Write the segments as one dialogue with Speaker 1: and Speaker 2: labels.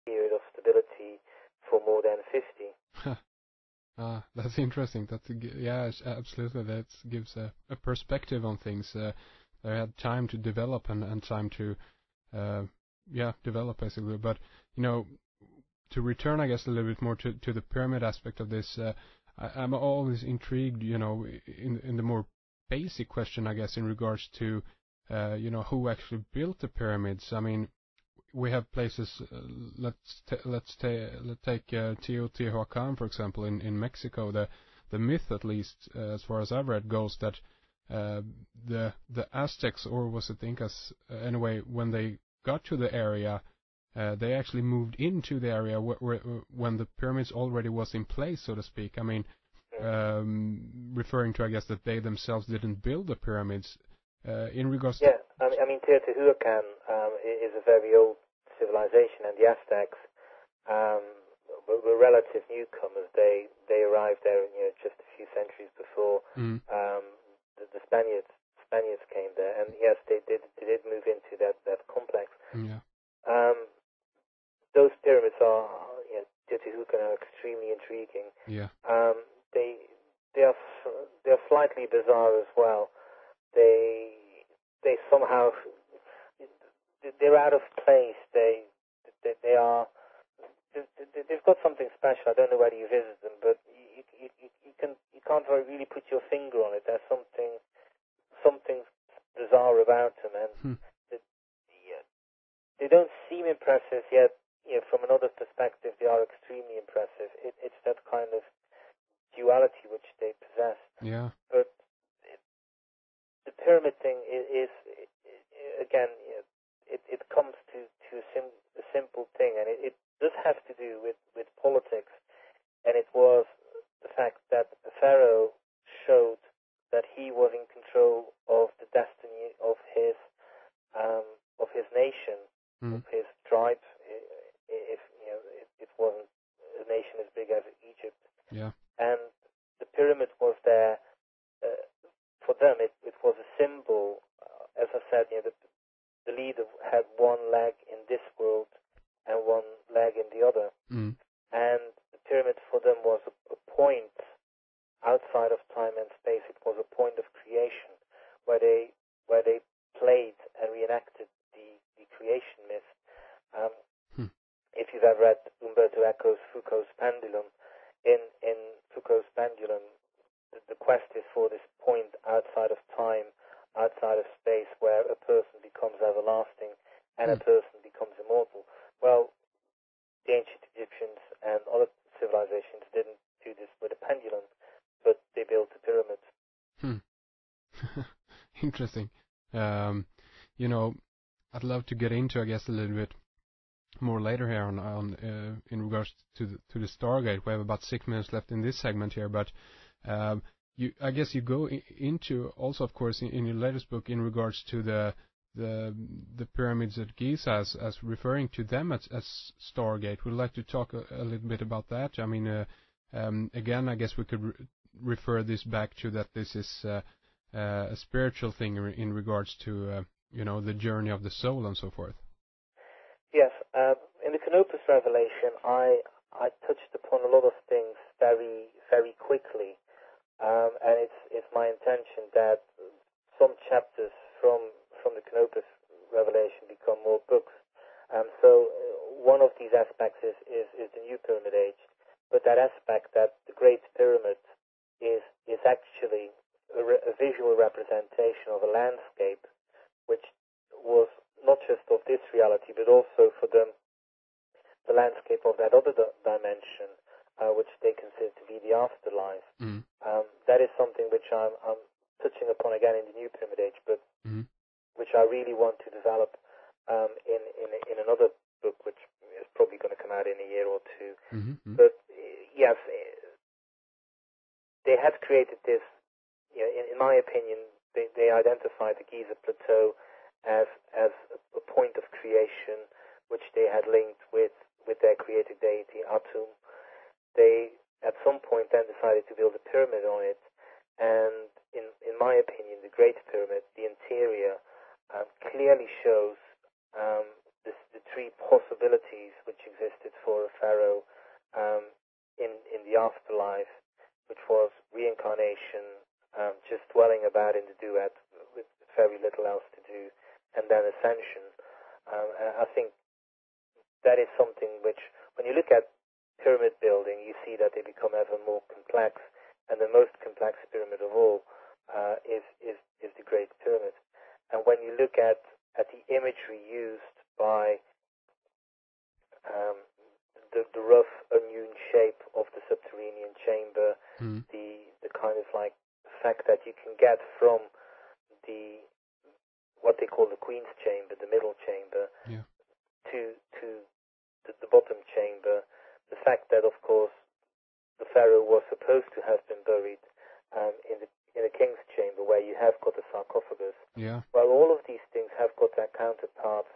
Speaker 1: period of stability for more than 50.
Speaker 2: That's interesting. Yeah, absolutely. That gives a perspective on things. They had time to develop and time to, develop basically. But to return, I guess, a little bit more to the pyramid aspect of this, I'm always intrigued, in the more basic question, I guess, in regards to, who actually built the pyramids. I mean, we have places. Let's take Teotihuacan, for example, in Mexico. The myth, at least as far as I've read, goes that the Aztecs, or was it the Incas, anyway, when they got to the area, they actually moved into the area when the pyramids already was in place, so to speak. I mean, referring to, I guess, that they themselves didn't build the pyramids. In regards to...
Speaker 1: Yeah, I mean, Teotihuacan is a very old civilization, and the Aztecs were relative newcomers. They arrived there, just a few centuries before the Spaniards came there, and yes, they did move into that complex.
Speaker 2: Yeah.
Speaker 1: Those pyramids are, Teotihuacan are extremely intriguing.
Speaker 2: Yeah.
Speaker 1: They're slightly bizarre as well. They somehow, they're out of place. They are, they've got something special. I don't know whether you visit them, but you can't really put your finger on it. There's something bizarre about them, and they don't seem impressive yet. From another perspective, they are extremely impressive. It's that kind of duality which they possess.
Speaker 2: Yeah.
Speaker 1: But the pyramid thing is again, it comes to a simple thing, and it does have to do with politics, and it was the fact that the pharaoh showed that he was in control of the destiny of his nation, of his tribe. If it wasn't a nation as big as Egypt,
Speaker 2: yeah,
Speaker 1: and the pyramid was there for them. It was a symbol. As I said, the leader had one leg in this world and one leg in the other, and the pyramid for them was a point outside of time and space. It was a point of creation where they played and reenacted the creation myth. If you've ever read Umberto Eco's Foucault's Pendulum, in Foucault's Pendulum, the quest is for this point outside of time, outside of space, where a person becomes everlasting and a person becomes immortal. Well, the ancient Egyptians and other civilizations didn't do this with a pendulum, but they built the pyramids.
Speaker 2: Interesting. I'd love to get into, I guess, a little bit more later here on in regards to the Stargate. We have about 6 minutes left in this segment here, but I guess you go into also, of course, in your latest book in regards to the pyramids at Giza as referring to them as Stargate. Would you like to talk a little bit about that? I mean, again, I guess we could refer this back to that this is a spiritual thing in regards to the journey of the soul and so forth.
Speaker 1: Yes, in the Canopus Revelation, I touched upon a lot of things very, very quickly, and it's my intention that some chapters from the Canopus Revelation become more books. So one of these aspects is the New Pyramid Age, but that aspect that the Great Pyramid is actually a visual representation of a landscape, which was not just of this reality, but also for them the landscape of that other dimension, which they consider to be the afterlife. That is something which I'm touching upon again in the New Pyramid Age, but which I really want to develop in another book, which is probably going to come out in a year or two. But yes, they had created this. In my opinion, they identified the Giza Plateau as a point of creation, which they had linked with their creator deity Atum. They at some point then decided to build a pyramid on it, and in my opinion, the Great Pyramid, the interior, clearly shows the three possibilities which exist for a pharaoh in the afterlife, which was reincarnation, just dwelling about in the duat with very little else to do, and then ascension. And I think that is something which, when you look at pyramid building, you see that they become ever more complex, and the most complex pyramid of all is the Great Pyramid. And when you look at the imagery used by the rough, unhewn shape of the subterranean chamber, the kind of like fact that you can get from what they call the Queen's Chamber, the middle chamber, to the bottom chamber, the fact that, of course, the pharaoh was supposed to have been buried in the King's Chamber, where you have got a sarcophagus.
Speaker 2: Yeah.
Speaker 1: Well, all of these things have got their counterparts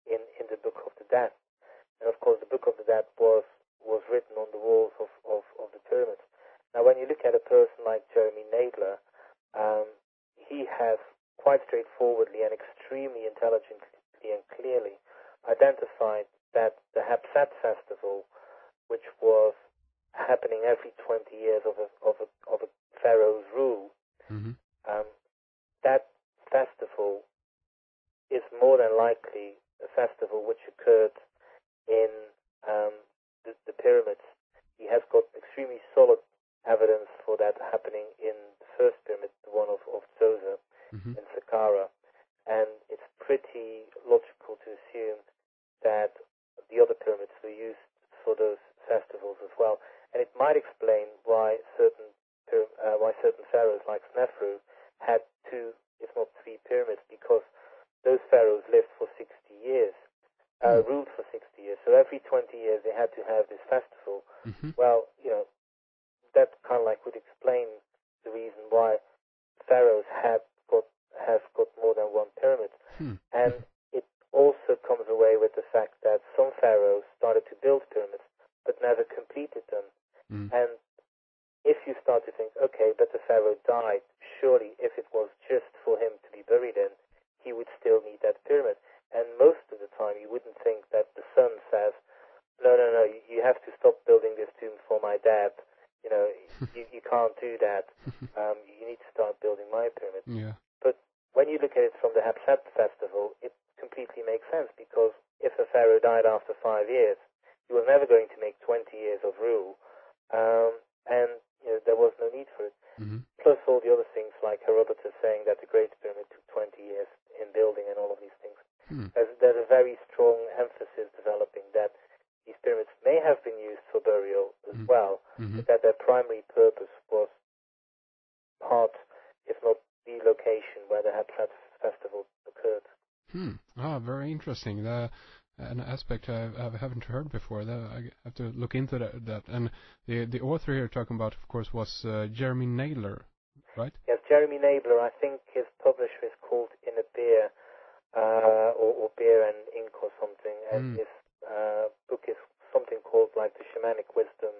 Speaker 1: in the Book of the Dead. And of course, the Book of the Dead was written on the walls of the pyramids. Now, when you look at a person like Jeremy Nadler, he has quite straightforwardly and extremely intelligently and clearly identified that the Hapsat festival, which was happening every 20 years of a pharaoh's rule, that festival is more than likely a festival which occurred in the pyramids. He has got extremely solid evidence for that happening in the first pyramid, the one of Zoser in Saqqara, and it's pretty logical to assume that the other pyramids were used for those festivals as well. And it might explain why certain pharaohs like Snefru had 2, if not 3 pyramids, because those pharaohs lived for 60 years, ruled for 60 years. So every 20 years they had to have this festival. Well, that kind of like would explain the reason why pharaohs have got more than one pyramid. And it also comes away with the fact that some pharaohs started to build pyramids but never completed them. And if you start to think, okay, but the pharaoh died, surely if it was just for him to be buried in, he would still need that pyramid. And most of the time you wouldn't think that the son says, no, you have to stop building this tomb for my dad. You can't do that. You need to start building my pyramid.
Speaker 2: Yeah.
Speaker 1: But when you look at it from the Hapsat festival, it completely makes sense, because if a pharaoh died after 5 years, he was never going to make 20 years of rule, and there was no need for it. Plus all the other things like Herodotus saying that the Great Pyramid took 20 years in building and all of these things. There's a very strong emphasis developing that these pyramids may have been used for burial as well, but that their primary purpose was part, if not the location where the Hapsat festival occurred.
Speaker 2: Very interesting. An aspect I haven't heard before. I have to look into that. And the author here talking about, of course, was Jeremy Nadler, right? Yes,
Speaker 1: Jeremy Nadler. I think his publisher is called In a Beer, or Beer and Ink or something. And his book is something called like The Shamanic Wisdom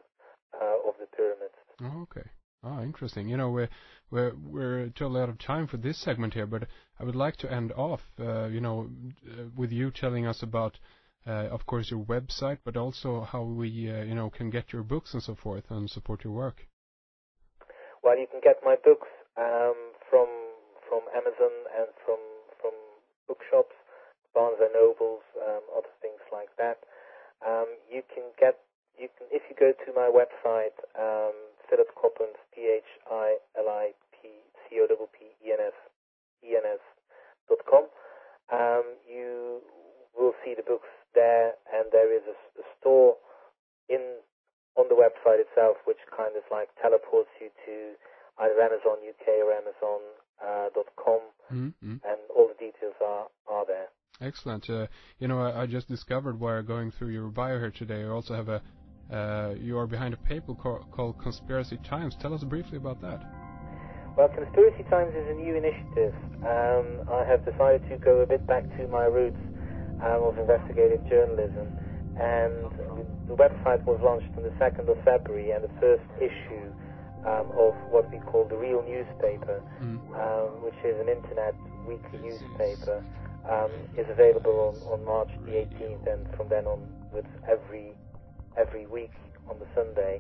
Speaker 1: of the Pyramids.
Speaker 2: Oh, okay. Interesting. We're totally out of time for this segment here, but I would like to end off, with you telling us about, of course, your website, but also how we, can get your books and so forth and support your work.
Speaker 1: Well, you can get my books from Amazon and from bookshops, Barnes and Nobles, other things like that. If you go to my website, Philip Coppens, PhilipCoppens.com. You will see the books there, and there is a store on the website itself, which kind of like teleports you to either Amazon UK or Amazon.com, and all the details are there.
Speaker 2: Excellent. I just discovered while going through your bio here today, you also have you are behind a paper called Conspiracy Times. Tell us briefly about that.
Speaker 1: Well, Conspiracy Times is a new initiative. I have decided to go a bit back to my roots of investigative journalism, and the website was launched on the 2nd of February, and the first issue of what we call the Real Newspaper, which is an internet weekly newspaper, is available on March the 18th, and from then on with every week on the Sunday.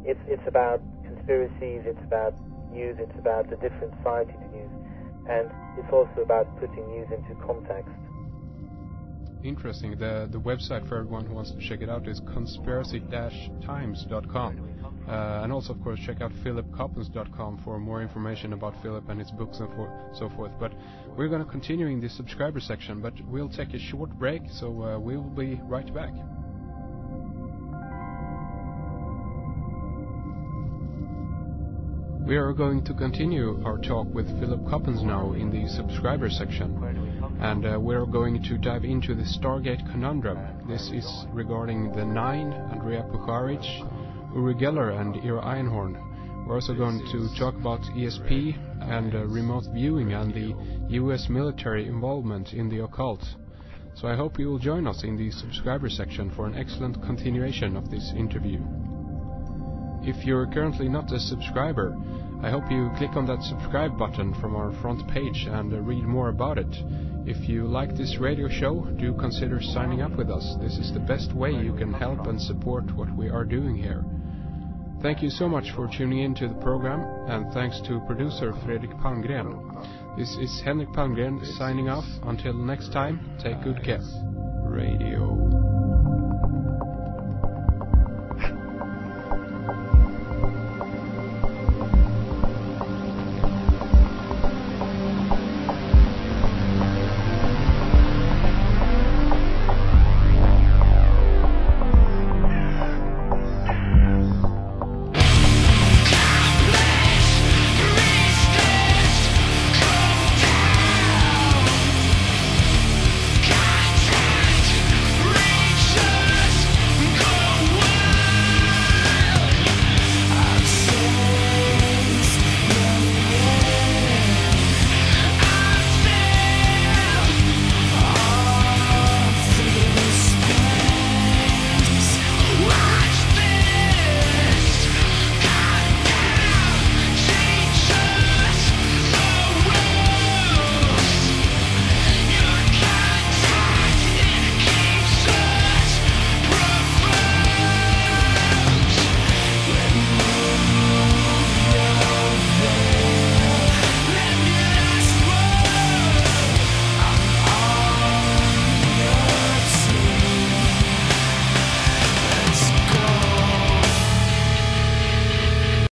Speaker 1: It's about conspiracies, it's about news, it's about the different sides to news, and it's also about putting news into context.
Speaker 2: Interesting. The website for everyone who wants to check it out is conspiracy-times.com. And also, of course, check out philipcoppens.com for more information about Philip and his books and so forth. But we're going to continue in the subscriber section, but we'll take a short break, so we will be right back. We are going to continue our talk with Philip Coppens now in the subscriber section, and we're going to dive into the Stargate conundrum. This is regarding the Nine, Andrea Pucharic, Uri Geller and Ira Einhorn. We're also going to talk about ESP and remote viewing and the US military involvement in the occult. So I hope you will join us in the subscriber section for an excellent continuation of this interview. If you're currently not a subscriber, I hope you click on that subscribe button from our front page and read more about it. If you like this radio show, do consider signing up with us. This is the best way you can help and support what we are doing here. Thank you so much for tuning in to the program, and thanks to producer Fredrik Palmgren. This is Henrik Palmgren signing off. Until next time, take good care. Radio.